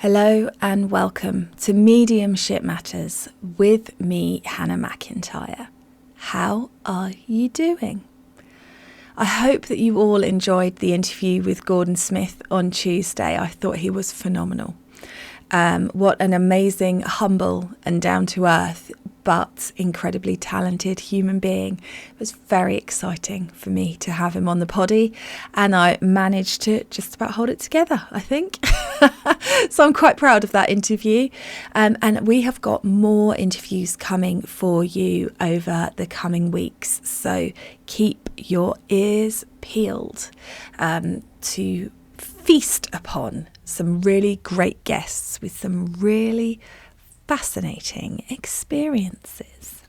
Hello and welcome to Mediumship Matters with me, Hannah McIntyre. How are you doing? I hope that you all enjoyed the interview with Gordon Smith on Tuesday. I thought he was phenomenal. What an amazing, humble and down-to-earth but incredibly talented human being. It was very exciting for me to have him on the poddy, and I managed to just about hold it together, I think. So I'm quite proud of that interview, and we have got more interviews coming for you over the coming weeks, so keep your ears peeled to feast upon some really great guests with some really fascinating experiences.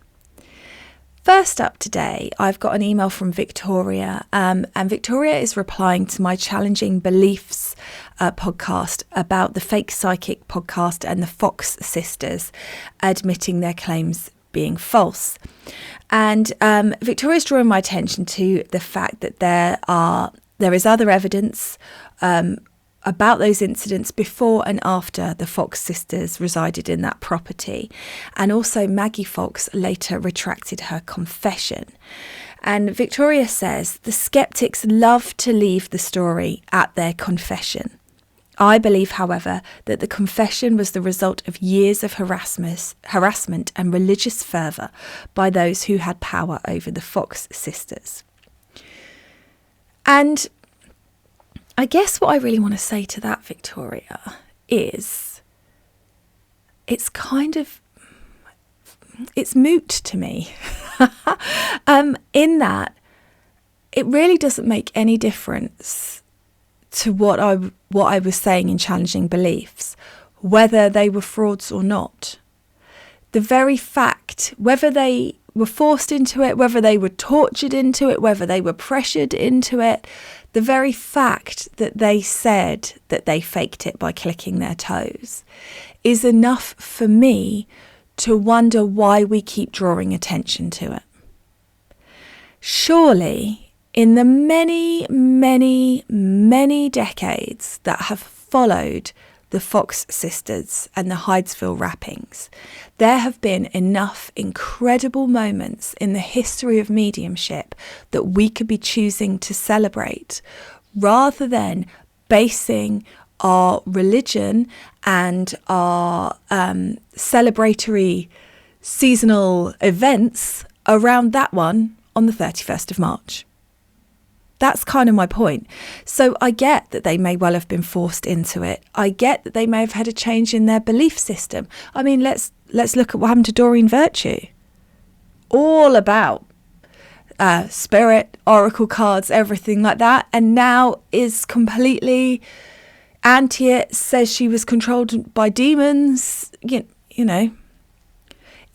First up today, I've got an email from Victoria, and Victoria is replying to my Challenging Beliefs podcast about the Fake Psychic podcast and the Fox sisters admitting their claims being false. And Victoria's drawing my attention to the fact that there is other evidence about those incidents before and after the Fox sisters resided in that property. And also Maggie Fox later retracted her confession. And Victoria says, the skeptics love to leave the story at their confession. I believe, however, that the confession was the result of years of harassment and religious fervour by those who had power over the Fox sisters. And I guess what I really want to say to that, Victoria, is it's moot to me in that it really doesn't make any difference to what I was saying in Challenging Beliefs, whether they were frauds or not. The very fact, whether they were forced into it, whether they were tortured into it, whether they were pressured into it, the very fact that they said that they faked it by clicking their toes is enough for me to wonder why we keep drawing attention to it. Surely, in the many, many, many decades that have followed the Fox sisters and the Hydesville rappings, there have been enough incredible moments in the history of mediumship that we could be choosing to celebrate, rather than basing our religion and our celebratory seasonal events around that one on the 31st of March. That's kind of my point. So I get that they may well have been forced into it. I get that they may have had a change in their belief system. I mean, let's look at what happened to Doreen Virtue. All about spirit, oracle cards, everything like that. And now is completely anti it, says she was controlled by demons, you know,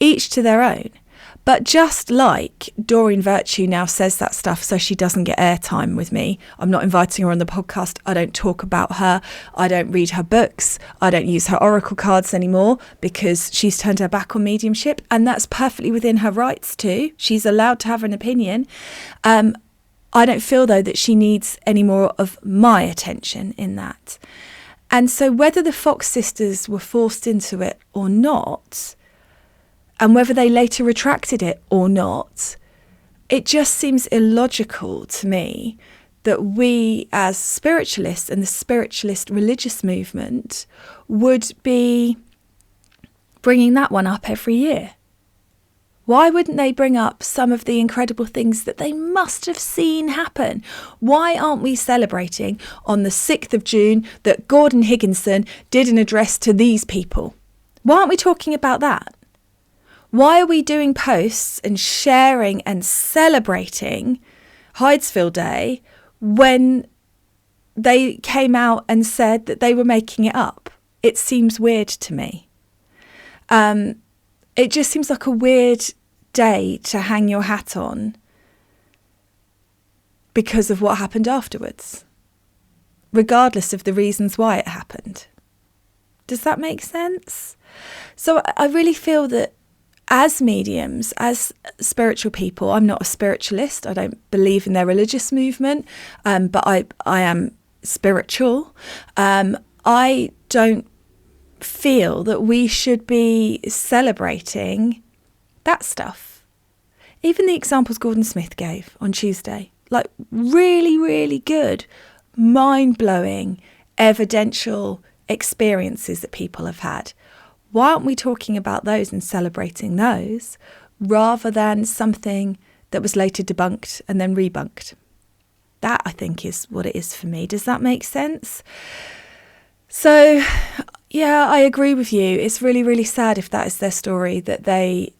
each to their own. But just like Doreen Virtue now says that stuff so she doesn't get airtime with me, I'm not inviting her on the podcast, I don't talk about her, I don't read her books, I don't use her oracle cards anymore because she's turned her back on mediumship, and that's perfectly within her rights too. She's allowed to have an opinion. I don't feel, though, that she needs any more of my attention in that. And so whether the Fox sisters were forced into it or not, and whether they later retracted it or not, it just seems illogical to me that we as spiritualists and the spiritualist religious movement would be bringing that one up every year. Why wouldn't they bring up some of the incredible things that they must have seen happen? Why aren't we celebrating on the 6th of June that Gordon Higginson did an address to these people? Why aren't we talking about that? Why are we doing posts and sharing and celebrating Hydesville Day when they came out and said that they were making it up? It seems weird to me. It just seems like a weird day to hang your hat on because of what happened afterwards, regardless of the reasons why it happened. Does that make sense? So I really feel that as mediums, as spiritual people, I'm not a spiritualist. I don't believe in their religious movement, but I am spiritual. I don't feel that we should be celebrating that stuff. Even the examples Gordon Smith gave on Tuesday, like really, really good, mind-blowing, evidential experiences that people have had. Why aren't we talking about those and celebrating those rather than something that was later debunked and then rebunked? That, I think, is what it is for me. Does that make sense? So, yeah, I agree with you. It's really, really sad if that is their story, that they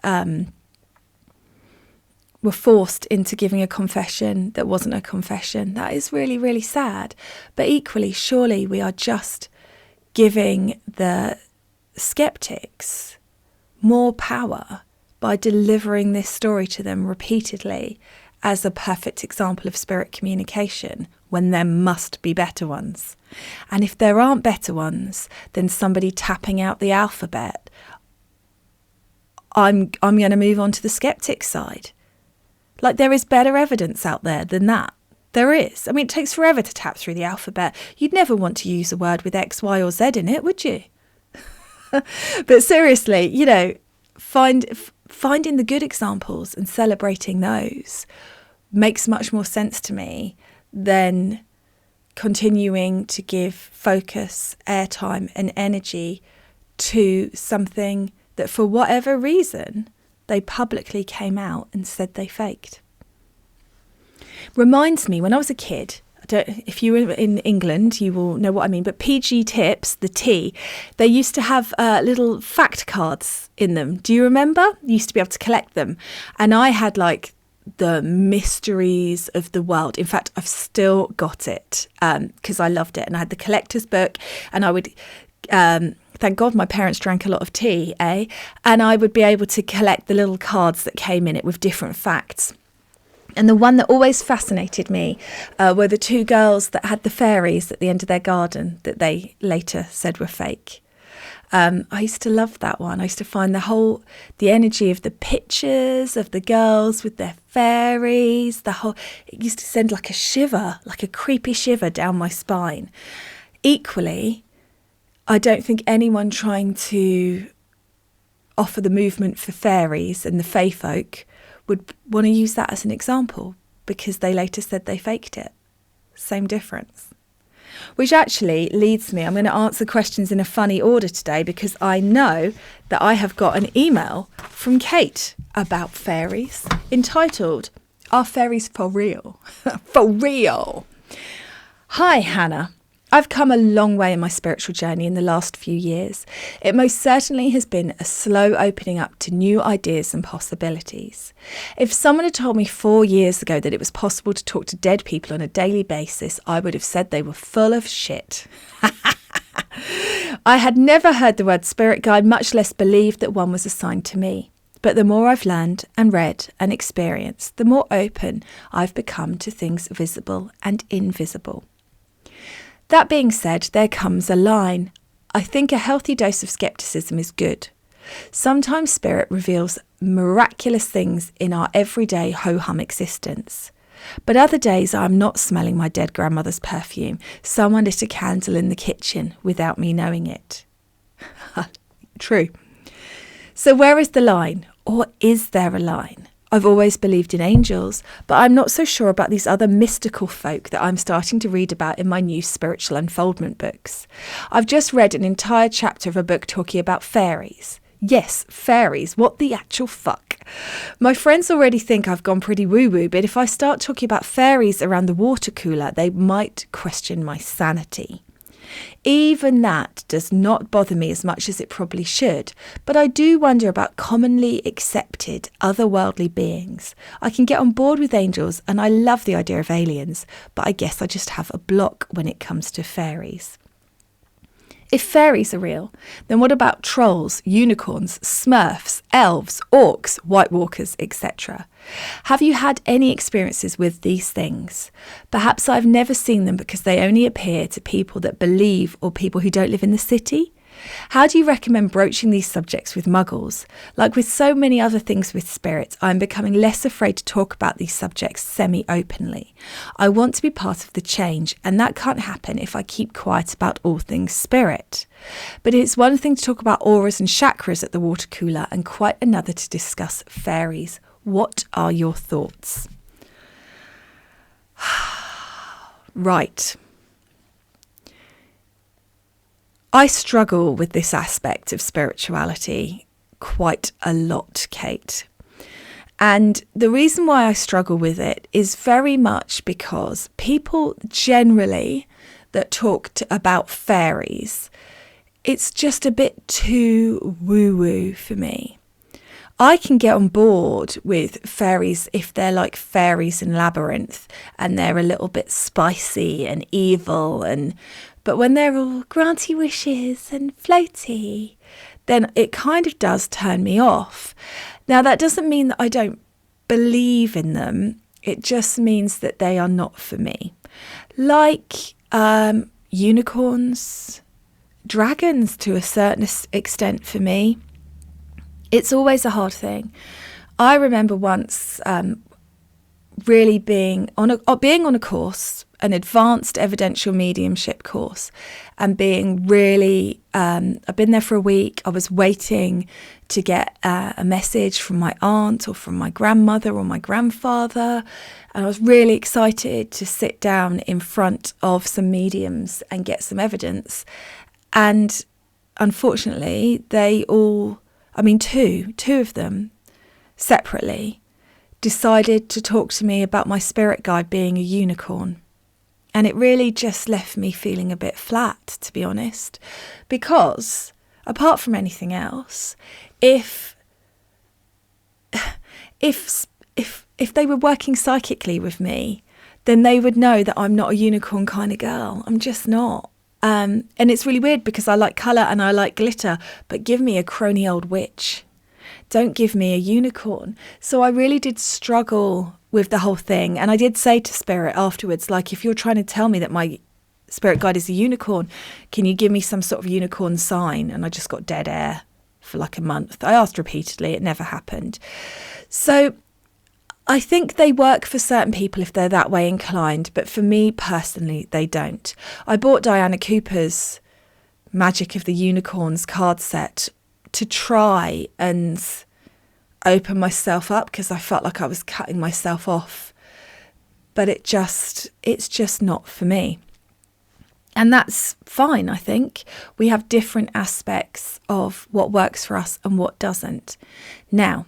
were forced into giving a confession that wasn't a confession. That is really, really sad. But equally, surely we are just giving the skeptics more power by delivering this story to them repeatedly as a perfect example of spirit communication, when there must be better ones. And if there aren't better ones than somebody tapping out the alphabet, I'm going to move on to the skeptic side. Like, there is better evidence out there than that. There is. I mean, it takes forever to tap through the alphabet. You'd never want to use a word with X, Y, or Z in it, would you? But seriously, you know, finding the good examples and celebrating those makes much more sense to me than continuing to give focus, airtime, and energy to something that, for whatever reason, they publicly came out and said they faked. Reminds me, when I was a kid, if you were in England, you will know what I mean, but PG Tips, the T, they used to have little fact cards in them. Do you remember? You used to be able to collect them. And I had like the mysteries of the world. In fact, I've still got it because I loved it. And I had the collector's book, and I would... thank God my parents drank a lot of tea, and I would be able to collect the little cards that came in it with different facts. And the one that always fascinated me were the two girls that had the fairies at the end of their garden that they later said were fake. I used to love that one. I used to find the energy of the pictures of the girls with their fairies, it used to send like a shiver, like a creepy shiver down my spine. Equally, I don't think anyone trying to offer the movement for fairies and the fae folk would want to use that as an example, because they later said they faked it. Same difference. Which actually leads me, I'm going to answer questions in a funny order today, because I know that I have got an email from Kate about fairies entitled, "Are Fairies for Real?" For real. Hi, Hannah. I've come a long way in my spiritual journey in the last few years. It most certainly has been a slow opening up to new ideas and possibilities. If someone had told me 4 years ago that it was possible to talk to dead people on a daily basis, I would have said they were full of shit. I had never heard the word spirit guide, much less believed that one was assigned to me. But the more I've learned and read and experienced, the more open I've become to things visible and invisible. That being said, there comes a line. I think a healthy dose of skepticism is good. Sometimes spirit reveals miraculous things in our everyday ho-hum existence. But other days I'm not smelling my dead grandmother's perfume. Someone lit a candle in the kitchen without me knowing it. True. So where is the line? Or is there a line? I've always believed in angels, but I'm not so sure about these other mystical folk that I'm starting to read about in my new spiritual unfoldment books. I've just read an entire chapter of a book talking about fairies. Yes, fairies. What the actual fuck? My friends already think I've gone pretty woo-woo, but if I start talking about fairies around the water cooler, they might question my sanity. Even that does not bother me as much as it probably should, but I do wonder about commonly accepted otherworldly beings. I can get on board with angels, and I love the idea of aliens, but I guess I just have a block when it comes to fairies. If fairies are real, then what about trolls, unicorns, smurfs, elves, orcs, white walkers, etc.? Have you had any experiences with these things? Perhaps I've never seen them because they only appear to people that believe or people who don't live in the city. How do you recommend broaching these subjects with muggles? Like with so many other things with spirits, I'm becoming less afraid to talk about these subjects semi-openly. I want to be part of the change, and that can't happen if I keep quiet about all things spirit. But it's one thing to talk about auras and chakras at the water cooler, and quite another to discuss fairies. What are your thoughts? Right. I struggle with this aspect of spirituality quite a lot, Kate. And the reason why I struggle with it is very much because people generally that talk about fairies, it's just a bit too woo-woo for me. I can get on board with fairies if they're like fairies in Labyrinth and they're a little bit spicy and evil, but when they're all granty wishes and floaty, then it kind of does turn me off. Now, that doesn't mean that I don't believe in them. It just means that they are not for me. Like unicorns, dragons to a certain extent for me. It's always a hard thing. I remember once really being on a course, an advanced evidential mediumship course, and being really, I've been there for a week. I was waiting to get a message from my aunt or from my grandmother or my grandfather. And I was really excited to sit down in front of some mediums and get some evidence. And unfortunately, two of them separately decided to talk to me about my spirit guide being a unicorn. And it really just left me feeling a bit flat, to be honest, because apart from anything else, if they were working psychically with me, then they would know that I'm not a unicorn kind of girl. I'm just not. And it's really weird because I like colour and I like glitter, but give me a crony old witch. Don't give me a unicorn. So I really did struggle with the whole thing. And I did say to Spirit afterwards, like, if you're trying to tell me that my spirit guide is a unicorn, can you give me some sort of unicorn sign? And I just got dead air for like a month. I asked repeatedly. It never happened. So I think they work for certain people if they're that way inclined. But for me personally, they don't. I bought Diana Cooper's Magic of the Unicorns card set to try and open myself up because I felt like I was cutting myself off. But it's just not for me. And that's fine, I think. We have different aspects of what works for us and what doesn't. Now,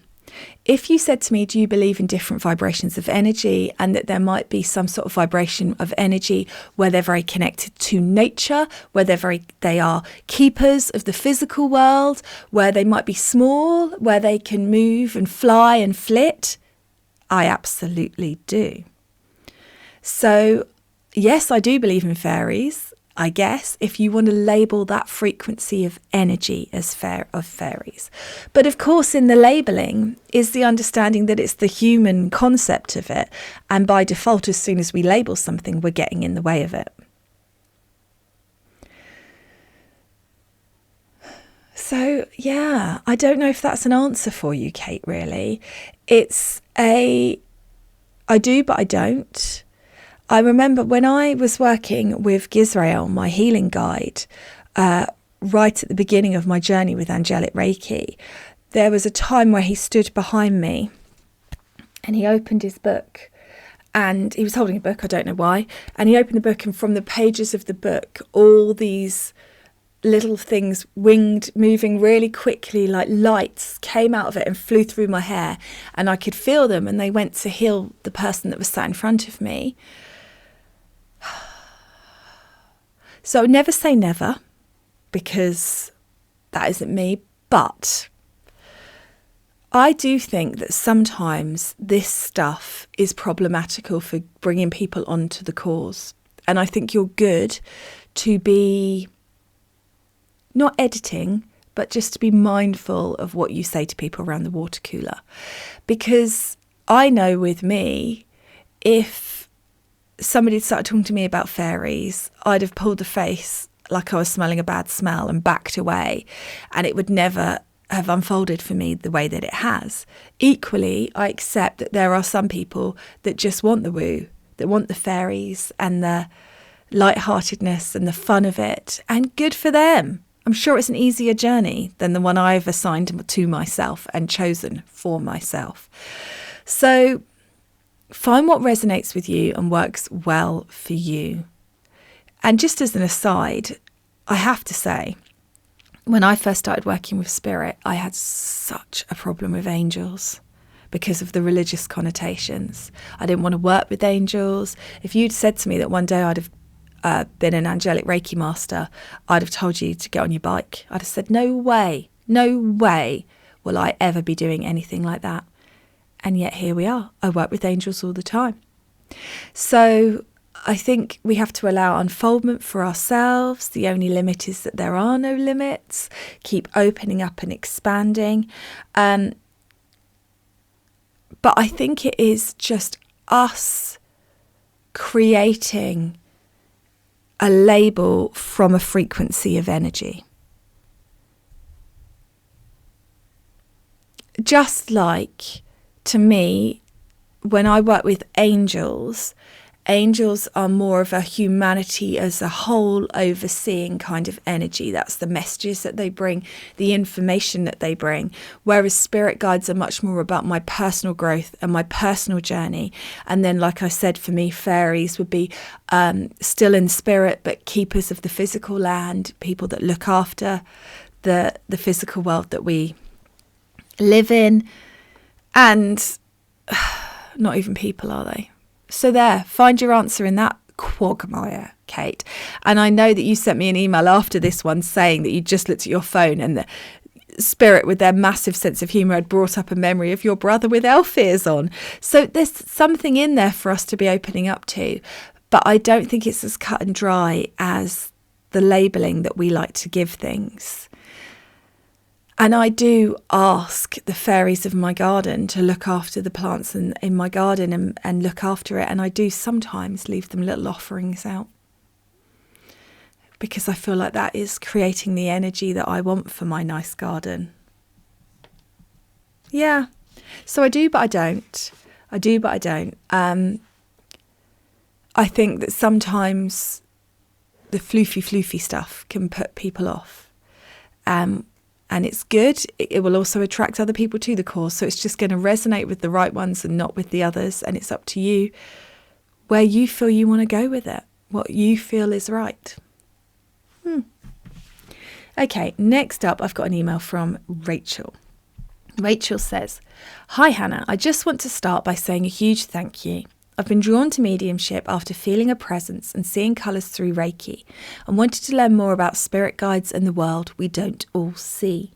if you said to me, do you believe in different vibrations of energy, and that there might be some sort of vibration of energy where they're very connected to nature, where they are keepers of the physical world, where they might be small, where they can move and fly and flit? I absolutely do. So yes, I do believe in fairies, I guess, if you want to label that frequency of energy as of fairies. But of course, in the labelling is the understanding that it's the human concept of it. And by default, as soon as we label something, we're getting in the way of it. So, yeah, I don't know if that's an answer for you, Kate, really. I do, but I don't. I remember when I was working with Gizrael, my healing guide, right at the beginning of my journey with angelic Reiki, there was a time where he stood behind me and he opened his book, and he was holding a book, I don't know why, and he opened the book, and from the pages of the book, all these little things winged, moving really quickly like lights, came out of it and flew through my hair, and I could feel them, and they went to heal the person that was sat in front of me. So I would never say never, because that isn't me, but I do think that sometimes this stuff is problematical for bringing people onto the cause. And I think you're good to be not editing, but just to be mindful of what you say to people around the water cooler. Because I know with me, if somebody had started talking to me about fairies, I'd have pulled a face like I was smelling a bad smell and backed away, and it would never have unfolded for me the way that it has. Equally, I accept that there are some people that just want the woo, that want the fairies and the lightheartedness and the fun of it, and good for them. I'm sure it's an easier journey than the one I've assigned to myself and chosen for myself. So find what resonates with you and works well for you. And just as an aside, I have to say, when I first started working with spirit, I had such a problem with angels because of the religious connotations. I didn't want to work with angels. If you'd said to me that one day I'd have been an angelic Reiki master, I'd have told you to get on your bike. I'd have said, no way will I ever be doing anything like that. And yet here we are. I work with angels all the time. So I think we have to allow unfoldment for ourselves. The only limit is that there are no limits. Keep opening up and expanding. But I think it is just us creating a label from a frequency of energy. Just like, to me, when I work with angels, angels are more of a humanity as a whole overseeing kind of energy. That's the messages that they bring, the information that they bring. Whereas spirit guides are much more about my personal growth and my personal journey. And then, like I said, for me, fairies would be still in spirit, but keepers of the physical land, people that look after the physical world that we live in. And not even people, are they? So there, find your answer in that quagmire, Kate. And I know that you sent me an email after this one saying that you just looked at your phone and the spirit with their massive sense of humour had brought up a memory of your brother with elf ears on. So there's something in there for us to be opening up to. But I don't think it's as cut and dry as the labelling that we like to give things. And I do ask the fairies of my garden to look after the plants in my garden and look after it. And I do sometimes leave them little offerings out because I feel like that is creating the energy that I want for my nice garden. Yeah. So I do, but I don't. I do, but I don't. I think that sometimes the floofy stuff can put people off. And it's good. It will also attract other people to the course. So it's just going to resonate with the right ones and not with the others. And it's up to you where you feel you want to go with it, what you feel is right. Okay, next up, I've got an email from Rachel. Rachel says, "Hi, Hannah. I just want to start by saying a huge thank you. I've been drawn to mediumship after feeling a presence and seeing colours through Reiki and wanted to learn more about spirit guides and the world we don't all see.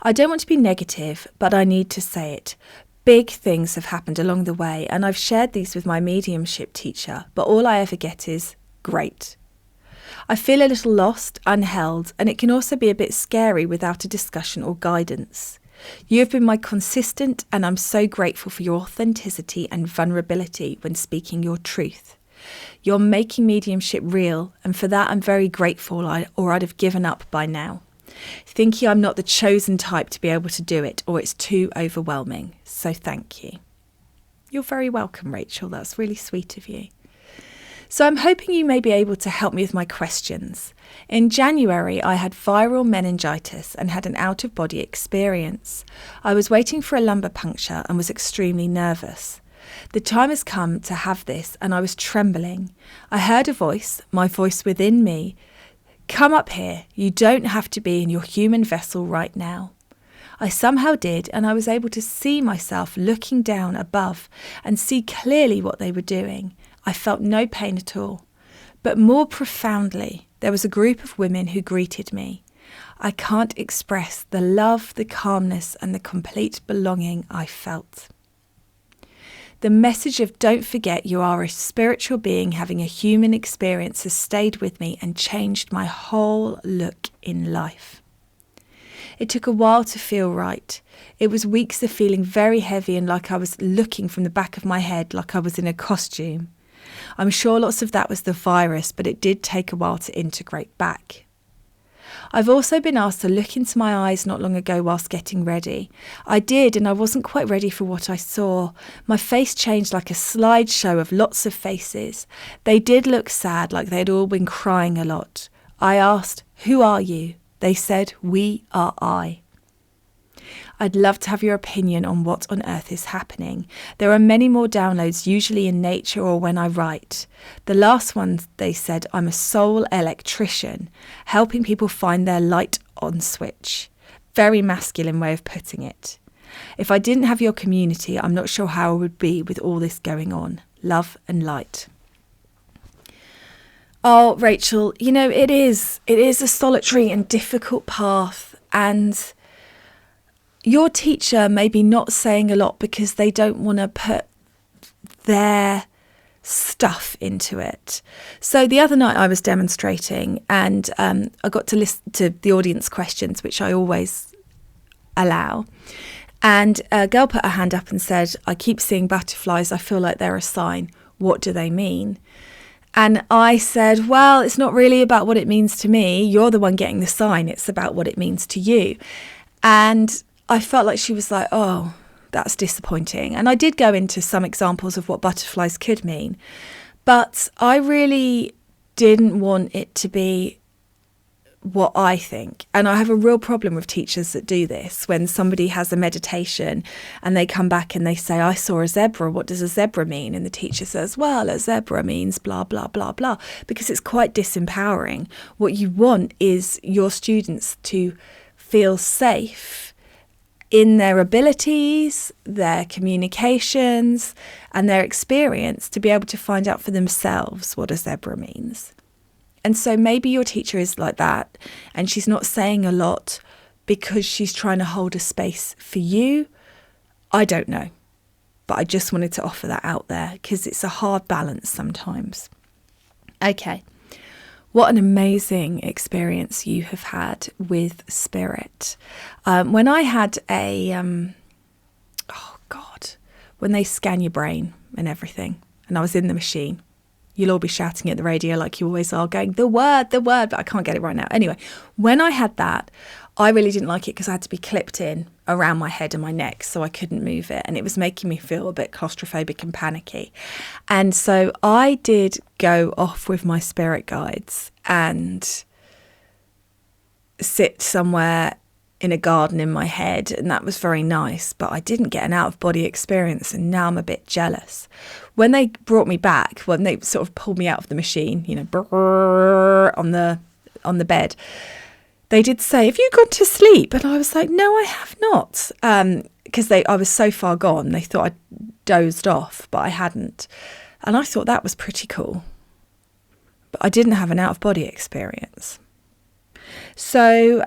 I don't want to be negative, but I need to say it. Big things have happened along the way and I've shared these with my mediumship teacher, but all I ever get is great. I feel a little lost, unheld, and it can also be a bit scary without a discussion or guidance. You have been my consistent, and I'm so grateful for your authenticity and vulnerability when speaking your truth. You're making mediumship real, and for that I'm very grateful, or I'd have given up by now. Thinking I'm not the chosen type to be able to do it, or it's too overwhelming. So thank you." You're very welcome, Rachel. That's really sweet of you. So I'm hoping you may be able to help me with my questions. In January, I had viral meningitis and had an out-of-body experience. I was waiting for a lumbar puncture and was extremely nervous. The time has come to have this and I was trembling. I heard a voice, my voice within me, "Come up here. You don't have to be in your human vessel right now." I somehow did, and I was able to see myself looking down above and see clearly what they were doing. I felt no pain at all. But more profoundly, there was a group of women who greeted me. I can't express the love, the calmness, and the complete belonging I felt. The message of don't forget you are a spiritual being having a human experience has stayed with me and changed my whole look in life. It took a while to feel right. It was weeks of feeling very heavy and like I was looking from the back of my head like I was in a costume. I'm sure lots of that was the virus, but it did take a while to integrate back. I've also been asked to look into my eyes not long ago whilst getting ready. I did, and I wasn't quite ready for what I saw. My face changed like a slideshow of lots of faces. They did look sad, like they'd all been crying a lot. I asked, "Who are you?" They said, "We are I." I'd love to have your opinion on what on earth is happening. There are many more downloads, usually in nature or when I write. The last one, they said, I'm a soul electrician, helping people find their light on switch. Very masculine way of putting it. If I didn't have your community, I'm not sure how I would be with all this going on. Love and light. Oh, Rachel, it is a solitary and difficult path, and your teacher may be not saying a lot because they don't want to put their stuff into it. So the other night I was demonstrating, and I got to listen to the audience questions, which I always allow. And a girl put her hand up and said, "I keep seeing butterflies. I feel like they're a sign. What do they mean?" And I said, well, it's not really about what it means to me. You're the one getting the sign. It's about what it means to you. And I felt like she was like, oh, that's disappointing. And I did go into some examples of what butterflies could mean. But I really didn't want it to be what I think. And I have a real problem with teachers that do this. When somebody has a meditation and they come back and they say, I saw a zebra. What does a zebra mean? And the teacher says, well, a zebra means blah, blah, blah, blah, because it's quite disempowering. What you want is your students to feel safe in their abilities, their communications, and their experience to be able to find out for themselves what a zebra means. And so maybe your teacher is like that, and she's not saying a lot because she's trying to hold a space for you. I don't know, but I just wanted to offer that out there because it's a hard balance sometimes. Okay. What an amazing experience you have had with spirit. When I had when they scan your brain and everything, and I was in the machine, you'll all be shouting at the radio like you always are, going, the word, but I can't get it right now. Anyway, when I had that, I really didn't like it because I had to be clipped in around my head and my neck, so I couldn't move it. And it was making me feel a bit claustrophobic and panicky. And so I did go off with my spirit guides and sit somewhere in a garden in my head. And that was very nice, but I didn't get an out-of-body experience. And now I'm a bit jealous. When they brought me back, when they sort of pulled me out of the machine, on the bed, they did say, have you gone to sleep? And I was like, no, I have not. Because I was so far gone, they thought I'd dozed off, but I hadn't. And I thought that was pretty cool. But I didn't have an out-of-body experience. So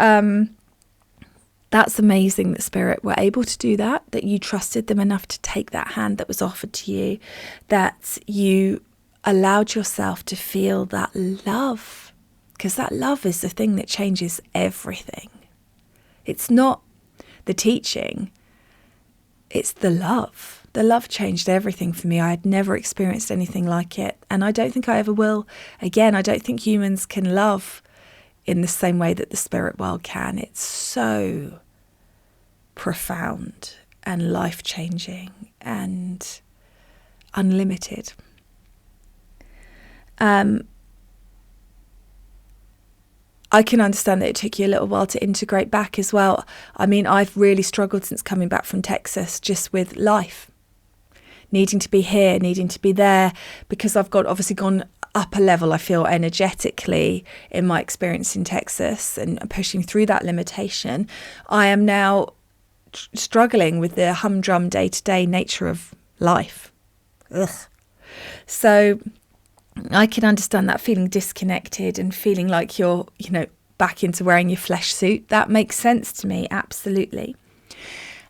that's amazing that Spirit were able to do that, that you trusted them enough to take that hand that was offered to you, that you allowed yourself to feel that love. Because that love is the thing that changes everything. It's not the teaching, it's the love. The love changed everything for me. I had never experienced anything like it. And I don't think I ever will again. I don't think humans can love in the same way that the spirit world can. It's so profound and life-changing and unlimited. I can understand that it took you a little while to integrate back as well. I mean, I've really struggled since coming back from Texas just with life. Needing to be here, needing to be there, because I've obviously gone up a level, I feel, energetically in my experience in Texas and pushing through that limitation. I am now struggling with the humdrum day-to-day nature of life. Ugh. So I can understand that, feeling disconnected and feeling like you're, back into wearing your flesh suit. That makes sense to me, absolutely.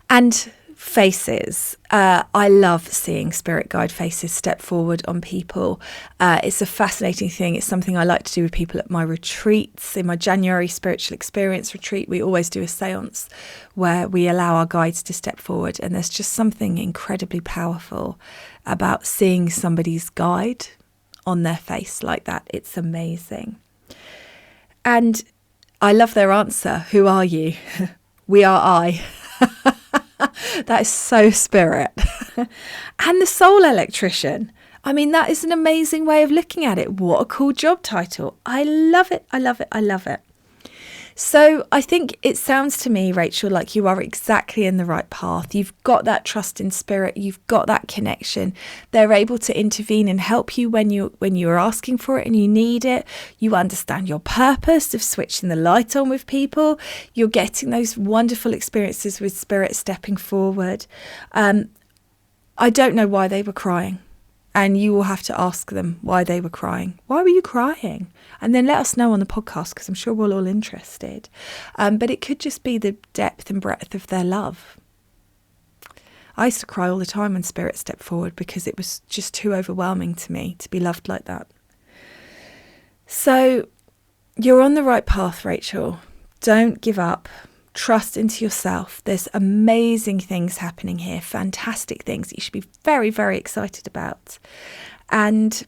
And faces. I love seeing spirit guide faces step forward on people. It's a fascinating thing. It's something I like to do with people at my retreats. In my January spiritual experience retreat, we always do a seance where we allow our guides to step forward. And there's just something incredibly powerful about seeing somebody's guide on their face like that. It's amazing. And I love their answer. Who are you? We are I. That is so spirit. And the soul electrician. I mean, that is an amazing way of looking at it. What a cool job title. I love it. I love it. I love it. So I think it sounds to me, Rachel, like you are exactly in the right path. You've got that trust in spirit. You've got that connection. They're able to intervene and help you when you're asking for it and you need it. You understand your purpose of switching the light on with people. You're getting those wonderful experiences with spirit stepping forward. I don't know why they were crying. And you will have to ask them why they were crying. Why were you crying? And then let us know on the podcast, because I'm sure we're all interested. But it could just be the depth and breadth of their love. I used to cry all the time when spirit stepped forward because it was just too overwhelming to me to be loved like that. So you're on the right path, Rachel. Don't give up. Trust into yourself. There's amazing things happening here, fantastic things that you should be very, very excited about. And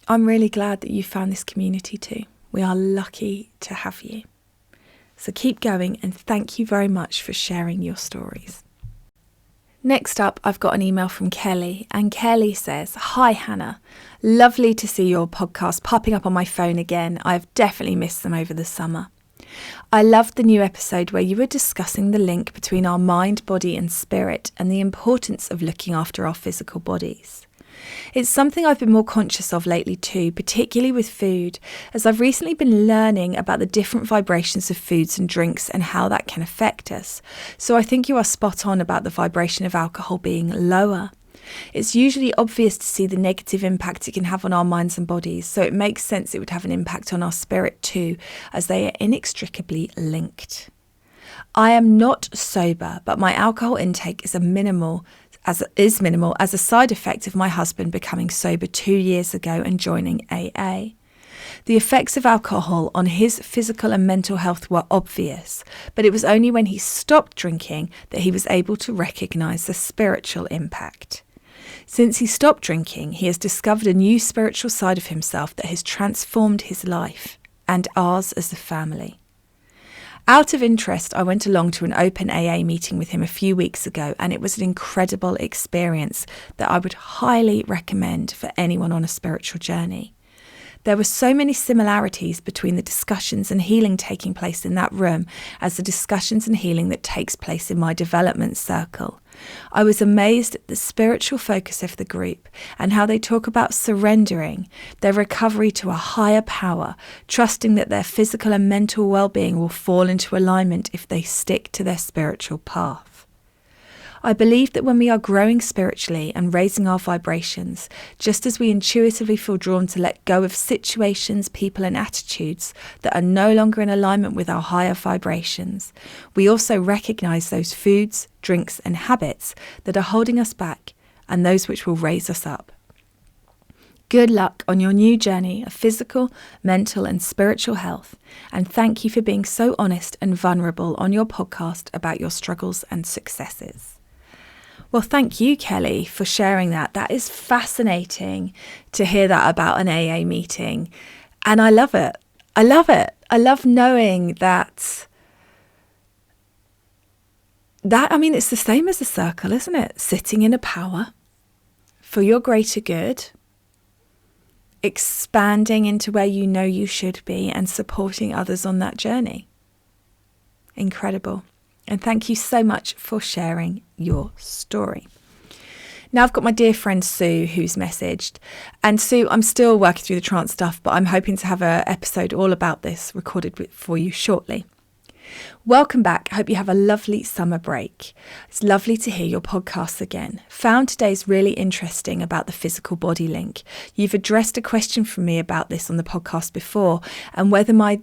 I'm really glad that you found this community too. We are lucky to have you. So keep going, and thank you very much for sharing your stories. Next up, I've got an email from Kelly, and Kelly says, "Hi Hannah, lovely to see your podcast popping up on my phone again. I've definitely missed them over the summer. I loved the new episode where you were discussing the link between our mind, body and spirit and the importance of looking after our physical bodies. It's something I've been more conscious of lately too, particularly with food, as I've recently been learning about the different vibrations of foods and drinks and how that can affect us. So I think you are spot on about the vibration of alcohol being lower. It's usually obvious to see the negative impact it can have on our minds and bodies, so it makes sense it would have an impact on our spirit too, as they are inextricably linked. I am not sober, but my alcohol intake is minimal as a side effect of my husband becoming sober 2 years ago and joining AA. The effects of alcohol on his physical and mental health were obvious, but it was only when he stopped drinking that he was able to recognise the spiritual impact. Since he stopped drinking, he has discovered a new spiritual side of himself that has transformed his life and ours as a family. Out of interest, I went along to an open AA meeting with him a few weeks ago, and it was an incredible experience that I would highly recommend for anyone on a spiritual journey. There were so many similarities between the discussions and healing taking place in that room as the discussions and healing that takes place in my development circle. I was amazed at the spiritual focus of the group and how they talk about surrendering, their recovery to a higher power, trusting that their physical and mental well-being will fall into alignment if they stick to their spiritual path. I believe that when we are growing spiritually and raising our vibrations, just as we intuitively feel drawn to let go of situations, people and attitudes that are no longer in alignment with our higher vibrations, we also recognise those foods, drinks and habits that are holding us back and those which will raise us up. Good luck on your new journey of physical, mental and spiritual health, and thank you for being so honest and vulnerable on your podcast about your struggles and successes." Well, thank you, Kelly, for sharing that. That is fascinating to hear that about an AA meeting. And I love it. I love it. I love knowing that, it's the same as a circle, isn't it? Sitting in a power for your greater good, expanding into where you know you should be and supporting others on that journey. Incredible. And thank you so much for sharing your story. Now I've got my dear friend Sue who's messaged. And Sue, I'm still working through the trance stuff, but I'm hoping to have an episode all about this recorded for you shortly. Welcome back. I hope you have a lovely summer break. It's lovely to hear your podcasts again. Found today's really interesting about the physical body link. You've addressed a question from me about this on the podcast before, and whether my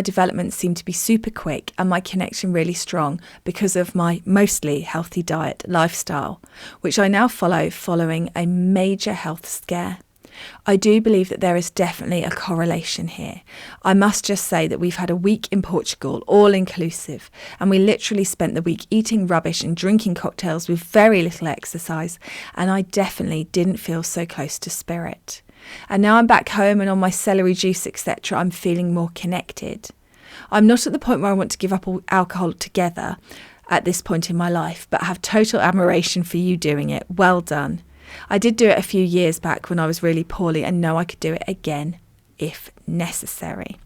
development seemed to be super quick and my connection really strong because of my mostly healthy diet lifestyle, which I now follow following a major health scare. I do believe that there is definitely a correlation here. I must just say that we've had a week in Portugal, all inclusive, and we literally spent the week eating rubbish and drinking cocktails with very little exercise, and I definitely didn't feel so close to spirit. And now I'm back home and on my celery juice, etc., I'm feeling more connected. I'm not at the point where I want to give up all alcohol altogether at this point in my life, but have total admiration for you doing it. Well done. I did do it a few years back when I was really poorly and know I could do it again if necessary.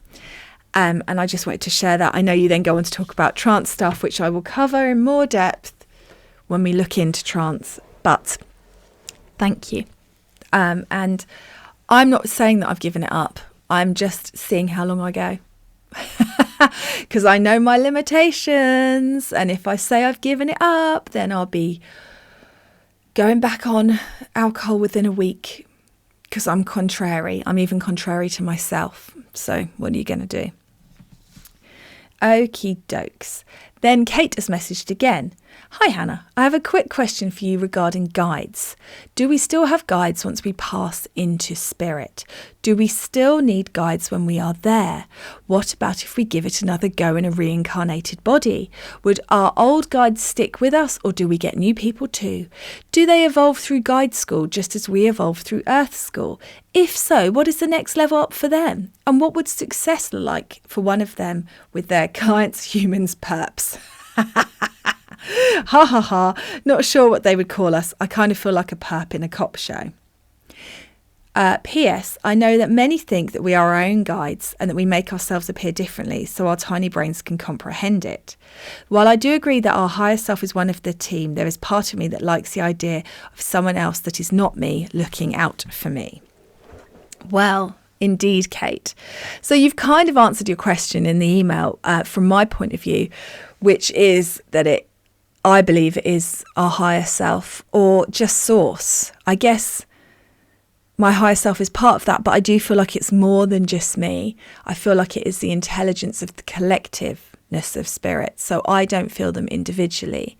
And I just wanted to share that. I know you then go on to talk about trance stuff, which I will cover in more depth when we look into trance. But thank you. And I'm not saying that I've given it up. I'm just seeing how long I go. Because I know my limitations. And if I say I've given it up, then I'll be going back on alcohol within a week, because I'm contrary. I'm even contrary to myself. So what are you going to do? Okie dokes. Then Kate has messaged again. Hi Hannah, I have a quick question for you regarding guides. Do we still have guides once we pass into spirit? Do we still need guides when we are there? What about if we give it another go in a reincarnated body? Would our old guides stick with us, or do we get new people too? Do they evolve through guide school just as we evolve through Earth school? If so, what is the next level up for them? And what would success look like for one of them with their clients, humans, perps? Ha ha ha, not sure what they would call us. I kind of feel like a perp in a cop show. P.S. I know that many think that we are our own guides and that we make ourselves appear differently so our tiny brains can comprehend it. While I do agree that our higher self is one of the team, there is part of me that likes the idea of someone else that is not me looking out for me. Well, indeed, Kate. So you've kind of answered your question in the email from my point of view, which is that I believe it is our higher self or just source. I guess my higher self is part of that, but I do feel like it's more than just me. I feel like it is the intelligence of the collectiveness of spirit. So I don't feel them individually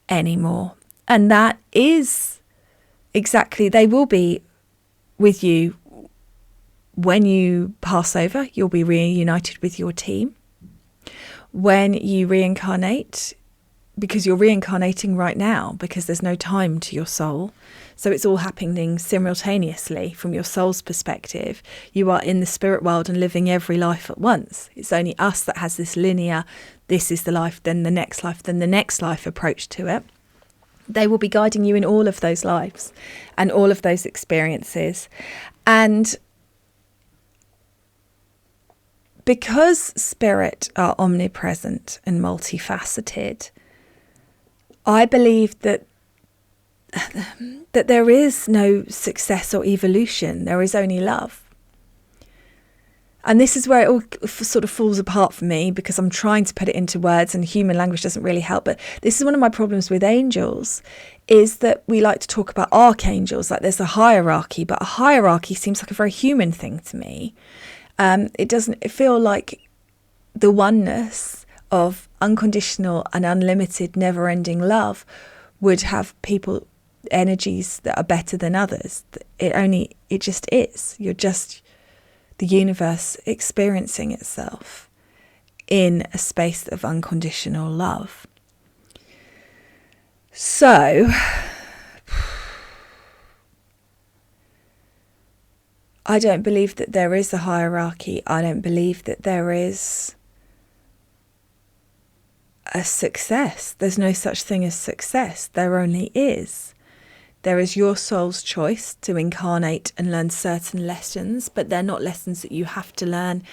anymore. And that is exactly, they will be with you when you pass over. You'll be reunited with your team. When you reincarnate, because you're reincarnating right now, because there's no time to your soul. So it's all happening simultaneously from your soul's perspective. You are in the spirit world and living every life at once. It's only us that has this linear, this is the life, then the next life, then the next life approach to it. They will be guiding you in all of those lives and all of those experiences. And because spirit are omnipresent and multifaceted, I believe that there is no success or evolution. There is only love. And this is where it all sort of falls apart for me, because I'm trying to put it into words and human language doesn't really help. But this is one of my problems with angels, is that we like to talk about archangels, like there's a hierarchy, but a hierarchy seems like a very human thing to me. It doesn't feel like the oneness of unconditional and unlimited never-ending love would have people energies that are better than others. It just is. You're just the universe experiencing itself in a space of unconditional love. So I don't believe that there is a hierarchy. I don't believe that there is a success. There's no such thing as success. There only is. There is your soul's choice to incarnate and learn certain lessons, but they're not lessons that you have to learn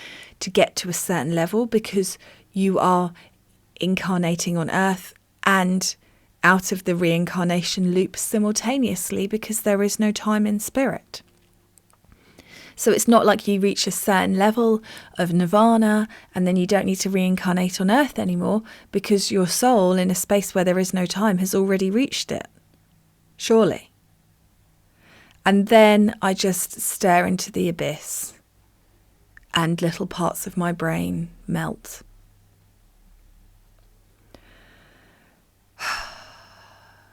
to get to a certain level, because you are incarnating on Earth and out of the reincarnation loop simultaneously, because there is no time in spirit. So it's not like you reach a certain level of nirvana and then you don't need to reincarnate on Earth anymore, because your soul in a space where there is no time has already reached it. Surely. And then I just stare into the abyss and little parts of my brain melt.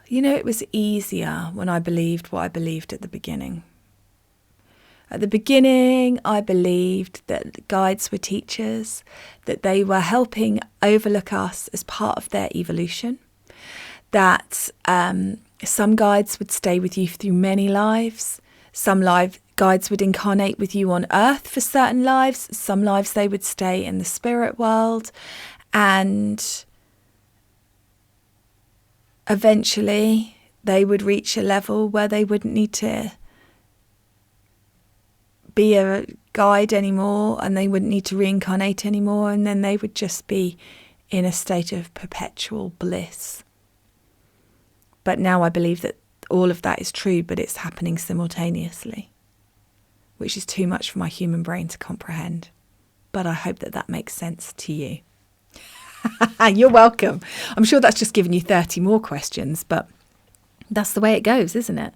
You know, it was easier when I believed what I believed at the beginning. At the beginning, I believed that guides were teachers, that they were helping overlook us as part of their evolution, that some guides would stay with you through many lives, guides would incarnate with you on earth for certain lives, some lives they would stay in the spirit world, and eventually they would reach a level where they wouldn't need to be a guide anymore, and they wouldn't need to reincarnate anymore, and then they would just be in a state of perpetual bliss. But now I believe that all of that is true, but it's happening simultaneously, which is too much for my human brain to comprehend. But I hope that that makes sense to you. You're welcome. I'm sure that's just given you 30 more questions, but that's the way it goes, isn't it?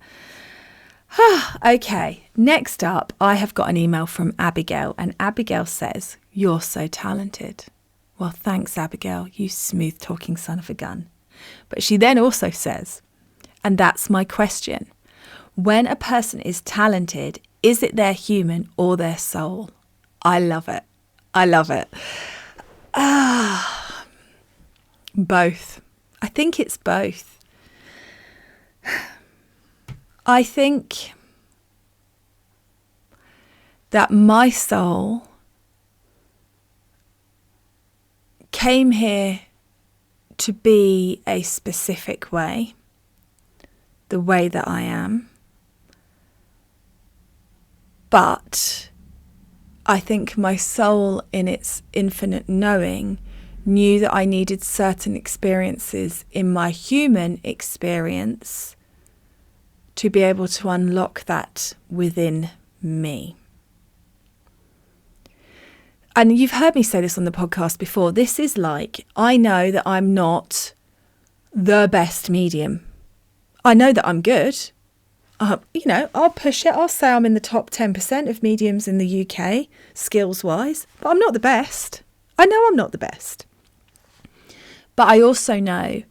Okay, next up, I have got an email from Abigail, and Abigail says, "You're so talented." Well, thanks, Abigail, you smooth-talking son of a gun. But she then also says, and that's my question, when a person is talented, is it their human or their soul? I love it. I love it. Both. I think it's both. I think that my soul came here to be a specific way, the way that I am. But I think my soul, in its infinite knowing, knew that I needed certain experiences in my human experience to be able to unlock that within me. And you've heard me say this on the podcast before. This is like, I know that I'm not the best medium. I know that I'm good. I'll push it. I'll say I'm in the top 10% of mediums in the UK, skills-wise. But I'm not the best. I know I'm not the best. But I also know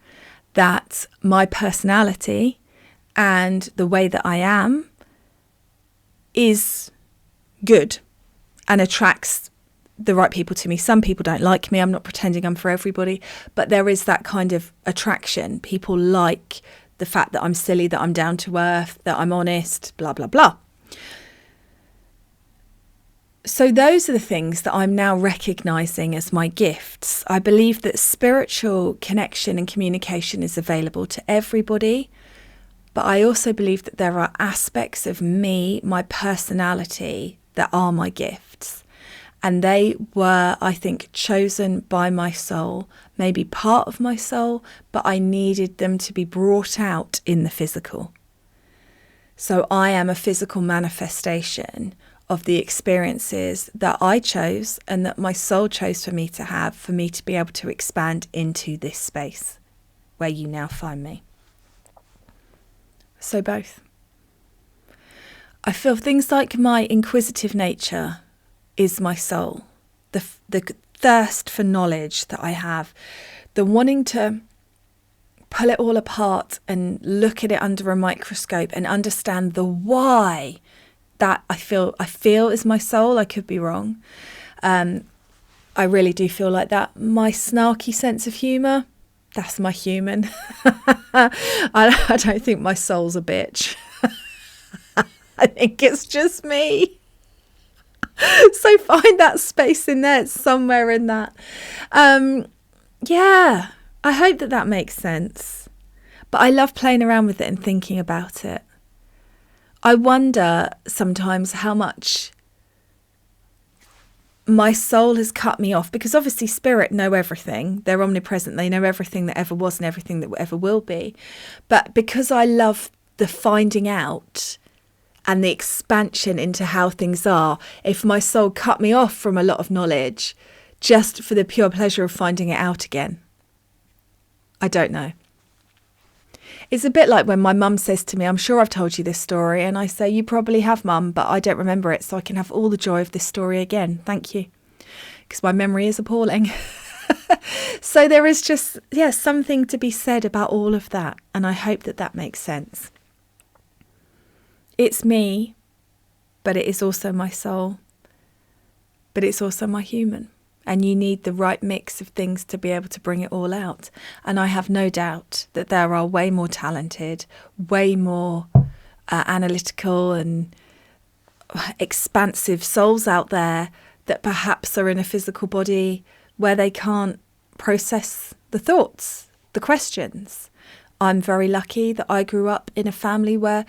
that my personality and the way that I am is good and attracts the right people to me. Some people don't like me. I'm not pretending I'm for everybody, but there is that kind of attraction. People like the fact that I'm silly, that I'm down to earth, that I'm honest, blah, blah, blah. So those are the things that I'm now recognizing as my gifts. I believe that spiritual connection and communication is available to everybody, but I also believe that there are aspects of me, my personality, that are my gifts. And they were, I think, chosen by my soul, maybe part of my soul, but I needed them to be brought out in the physical. So I am a physical manifestation of the experiences that I chose and that my soul chose for me to have, for me to be able to expand into this space where you now find me. So both. I feel things like my inquisitive nature is my soul, the thirst for knowledge that I have, the wanting to pull it all apart and look at it under a microscope and understand the why that I feel is my soul. I could be wrong. I really do feel like that. My snarky sense of humour, that's my human. I don't think my soul's a bitch. I think it's just me. So find that space in there. It's somewhere in that. Yeah, I hope that makes sense. But I love playing around with it and thinking about it. I wonder sometimes how much my soul has cut me off, because obviously spirit know everything. They're omnipresent. They know everything that ever was and everything that ever will be. But because I love the finding out and the expansion into how things are, if my soul cut me off from a lot of knowledge just for the pure pleasure of finding it out again, I don't know. It's a bit like when my mum says to me, "I'm sure I've told you this story," and I say, "You probably have, Mum, but I don't remember it, so I can have all the joy of this story again. Thank you." Because my memory is appalling. So there is just, something to be said about all of that, and I hope that makes sense. It's me, but it is also my soul, but it's also my human. And you need the right mix of things to be able to bring it all out. And I have no doubt that there are way more talented, way more analytical and expansive souls out there that perhaps are in a physical body where they can't process the thoughts, the questions. I'm very lucky that I grew up in a family where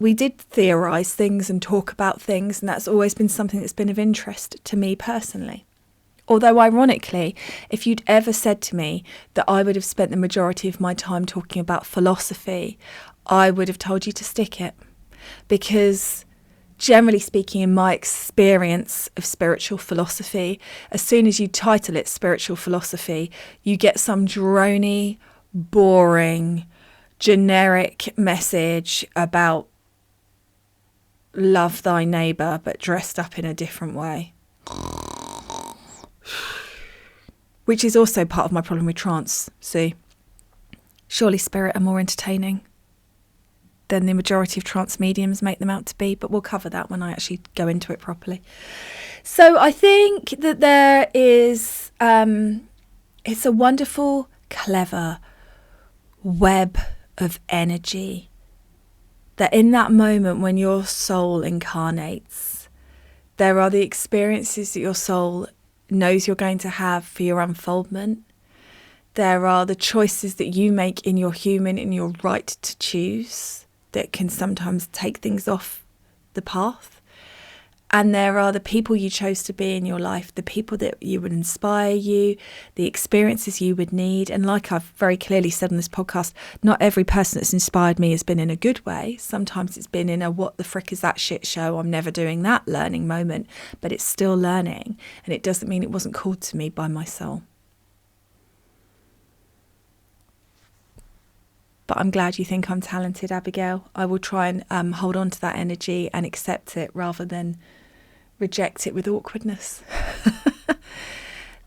we did theorise things and talk about things, and that's always been something that's been of interest to me personally. Although ironically, if you'd ever said to me that I would have spent the majority of my time talking about philosophy, I would have told you to stick it. Because generally speaking, in my experience of spiritual philosophy, as soon as you title it spiritual philosophy, you get some drony, boring, generic message about love thy neighbour, but dressed up in a different way. Which is also part of my problem with trance. See, surely spirit are more entertaining than the majority of trance mediums make them out to be, but we'll cover that when I actually go into it properly. So I think that there is, it's a wonderful, clever web of energy that in that moment when your soul incarnates, there are the experiences that your soul knows you're going to have for your unfoldment. There are the choices that you make in your human, in your right to choose, that can sometimes take things off the path. And there are the people you chose to be in your life, the people that you would inspire you, the experiences you would need. And like I've very clearly said on this podcast, not every person that's inspired me has been in a good way. Sometimes it's been in a what the frick is that shit show, I'm never doing that learning moment, but it's still learning. And it doesn't mean it wasn't called to me by my soul. But I'm glad you think I'm talented, Abigail. I will try and hold on to that energy and accept it rather than reject it with awkwardness.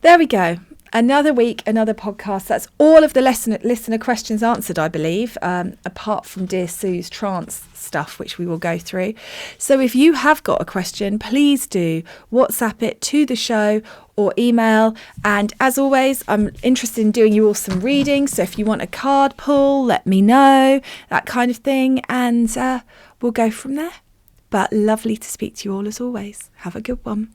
There we go. Another week, another podcast. That's all of the listener questions answered, I believe, apart from Dear Sue's trance stuff, which we will go through. So if you have got a question, please do WhatsApp it to the show or email. And as always, I'm interested in doing you all some reading. So if you want a card pull, let me know, that kind of thing. And we'll go from there. But lovely to speak to you all as always. Have a good one.